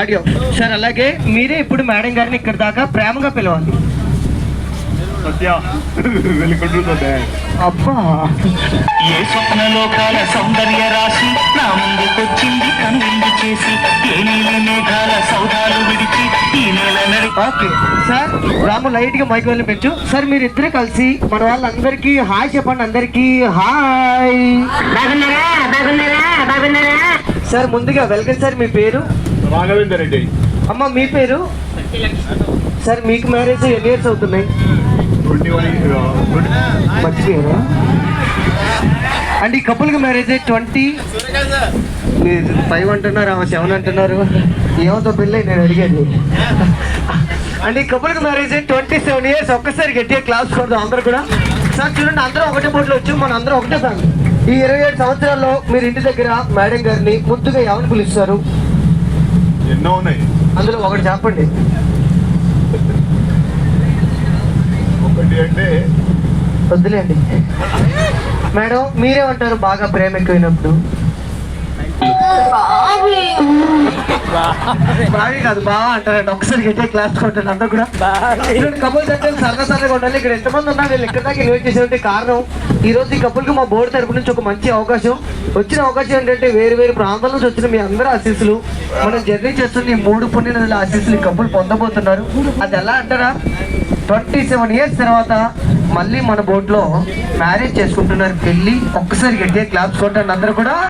Audio. Sir అలాగే మీరే ఇప్పుడు మేడం గారిని ఇక్కడ దాకా ప్రేమగా పిలవాలి. అబ్బా, ఏ స్వప్నలోకాల సౌందర్య రాశి నా ముందుకొచ్చింది కనువిందు చేసి, ఏ నీలి మేఘాల సౌదాలు విడిచి ఈ నెల నడి. ఓకే సార్, రాము లైట్ గా మైక్ వెళ్ళి పెంచు. సార్ మీరు ఇద్దరు కలిసి మన వాళ్ళందరికీ హాయ్ చెప్పండి. అందరికీ హాయ్. సార్ ముందుగా వెల్కమ్ సార్. మీ పేరు? రాఘవేందర్ రెడ్డి. అమ్మ మీ పేరు? సార్ మీకు మ్యారేజ్ ఎన్ని ఇయర్స్ అవుతున్నాయి? మర్చిపోయారా అండి? కపుల్కి మ్యారేజ్ 25 అంటున్నారు, 7 అంటున్నారు. ఏమవుతో పెళ్ళి నేను అడిగేది అండి. కపుల్కి మ్యారేజ్ 27 ఇయర్స్. ఒక్కసారి గట్టిగా క్లాస్ కొడదాం అందరూ కూడా. సార్ చూడండి, అందరం ఒకటే బోట్లో వచ్చి మన అందరం ఒకటే ఫ్యామిలీ. ఈ 27 సంవత్సరాల్లో మీరు ఇంటి దగ్గర మేడం గారిని ముద్దుగా ఎవరిని పిలుస్తారు? ఎన్నో ఉన్నాయి, అందులో ఒకటి చెప్పండి. ఒకటి అంటే వద్దులేండి మేడం, మీరేమంటారు బాగా ప్రేమ ఎక్కువైనప్పుడు? బావి కాదు బాగా అంటారండి. ఒకసారి గట్టిగా క్లాస్ కొట్టాను అందరూ కూడా. కపుల్స్ అంటే సరదా సరదాగా ఉండాలి. ఇక్కడ ఎంతమంది ఉన్నా వీళ్ళు ఇక్కడ దాకా ఇన్వైట్ చేసేటువంటి కారణం, ఈ రోజు ఈ కపుల్కి మా బోర్డు తరపు నుంచి ఒక మంచి అవకాశం వచ్చిన అవకాశం ఏంటంటే, వేరు వేరు ప్రాంతాల నుంచి వచ్చిన మీ అందరూ ఆశీస్సులు, మనం జర్నీ చేస్తున్న ఈ 3 పుణ్య నదుల ఆశీస్సులు ఈ కపుల్ పొందబోతున్నారు. అది ఎలా అంటారా, 27 ఇయర్స్ తర్వాత మళ్ళీ మన బోట్లో మ్యారేజ్ చేసుకుంటున్నారు. పెళ్ళి ఒక్కసారి గట్టిగా క్లాప్స్ కొట్టండి అందరూ కూడా.